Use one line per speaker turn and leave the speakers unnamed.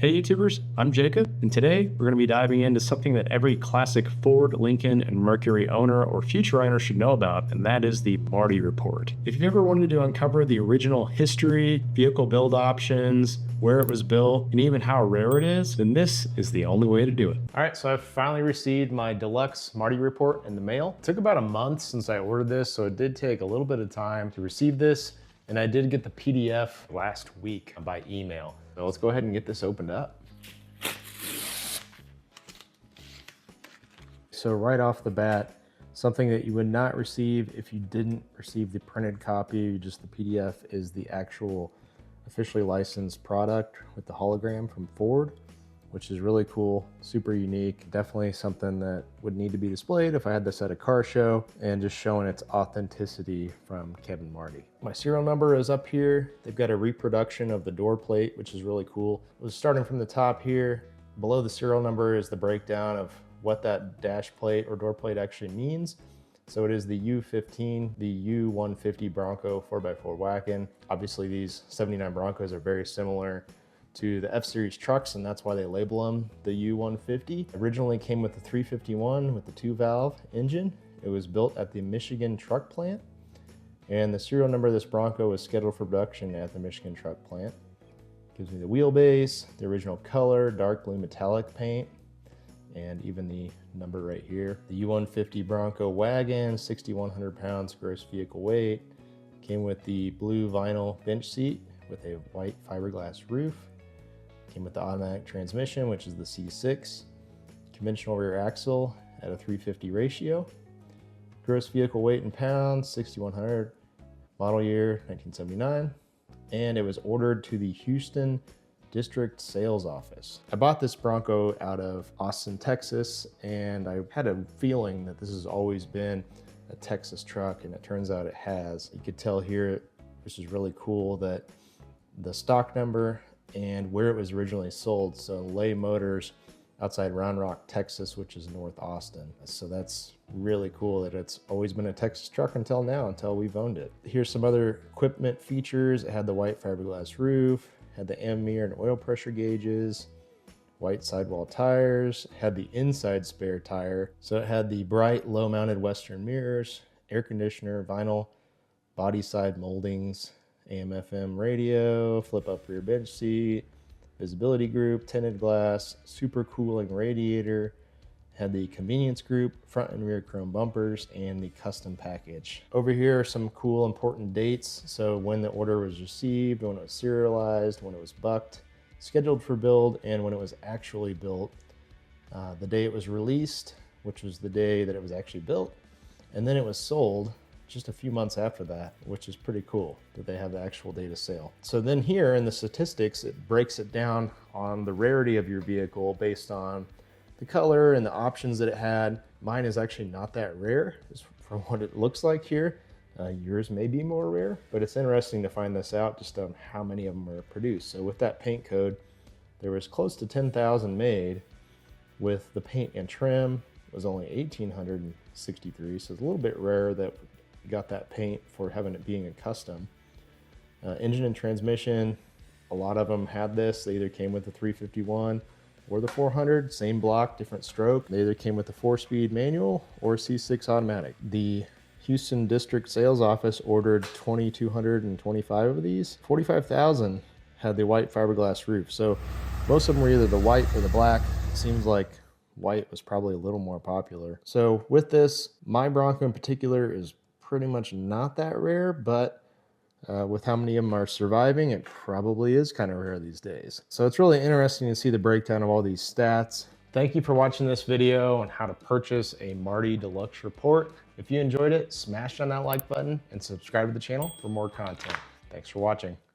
Hey YouTubers, I'm Jacob, and today we're going to be diving into something that every classic Ford, Lincoln, and Mercury owner or future owner should know about, and that is the Marti Report. If you've ever wanted to uncover the original history, vehicle build options, where it was built, and even how rare it is, then this is the only way to do it.
All right, so I've finally received my Deluxe Marti Report in the mail. It took about a month since I ordered this, so it did take a little bit of time to receive this, and I did get the PDF last week by email. So let's go ahead and get this opened up. So right off the bat, something that you would not receive if you didn't receive the printed copy, just the PDF, is the actual officially licensed product with the hologram from Ford, which is really cool, super unique. Definitely something that would need to be displayed if I had this at a car show, and just showing its authenticity from Kevin Marti. My serial number is up here. They've got a reproduction of the door plate, which is really cool. It was starting from the top here. Below the serial number is the breakdown of what that dash plate or door plate actually means. So it is the U15, the U150 Bronco 4x4 wagon. Obviously these 79 Broncos are very similar to the F-Series trucks, and that's why they label them the U150. Originally came with the 351 with the 2-valve engine. It was built at the Michigan truck plant, and the serial number of this Bronco was scheduled for production at the Michigan truck plant. Gives me the wheelbase, the original color, dark blue metallic paint, and even the number right here. The U150 Bronco wagon, 6,100 pounds gross vehicle weight. Came with the blue vinyl bench seat with a white fiberglass roof. Came with the automatic transmission, which is the C6. Conventional rear axle at a 350 ratio. Gross vehicle weight in pounds, 6,100. Model year, 1979. And it was ordered to the Houston District Sales Office. I bought this Bronco out of Austin, Texas, and I had a feeling that this has always been a Texas truck, and it turns out it has. You could tell here, which is really cool, that the stock number and where it was originally sold. So Lay Motors outside Round Rock, Texas, which is North Austin. So that's really cool that it's always been a Texas truck until now, until we've owned it. Here's some other equipment features. It had the white fiberglass roof, had the ammeter and oil pressure gauges, white sidewall tires, had the inside spare tire. So it had the bright low mounted Western mirrors, air conditioner, vinyl body side moldings, AM/FM radio, flip up rear bench seat, visibility group, tinted glass, super cooling radiator, had the convenience group, front and rear chrome bumpers, and the custom package. Over here are some cool important dates. So when the order was received, when it was serialized, when it was bucked, scheduled for build, and when it was actually built. The day it was released, which was the day that it was actually built, and then it was sold just a few months after that, which is pretty cool that they have the actual date of sale. So then here in the statistics, it breaks it down on the rarity of your vehicle based on the color and the options that it had. Mine is actually not that rare, just from what it looks like here. Yours may be more rare, but it's interesting to find this out just on how many of them are produced. So with that paint code, there was close to 10,000 made. With the paint and trim, it was only 1,863, so it's a little bit rare that we got that paint for having it being a custom. Engine and transmission, a lot of them had this. They either came with the 351 or the 400, same block, different stroke. They either came with the 4-speed manual or C6 automatic. The Houston District Sales Office ordered 2,225 of these. 45,000 had the white fiberglass roof. So most of them were either the white or the black. It seems like white was probably a little more popular. So with this, my Bronco in particular is pretty much not that rare, but with how many of them are surviving, it probably is kind of rare these days. So it's really interesting to see the breakdown of all these stats. Thank you for watching this video on how to purchase a Marti Deluxe Report. If you enjoyed it, smash on that like button and subscribe to the channel for more content. Thanks for watching.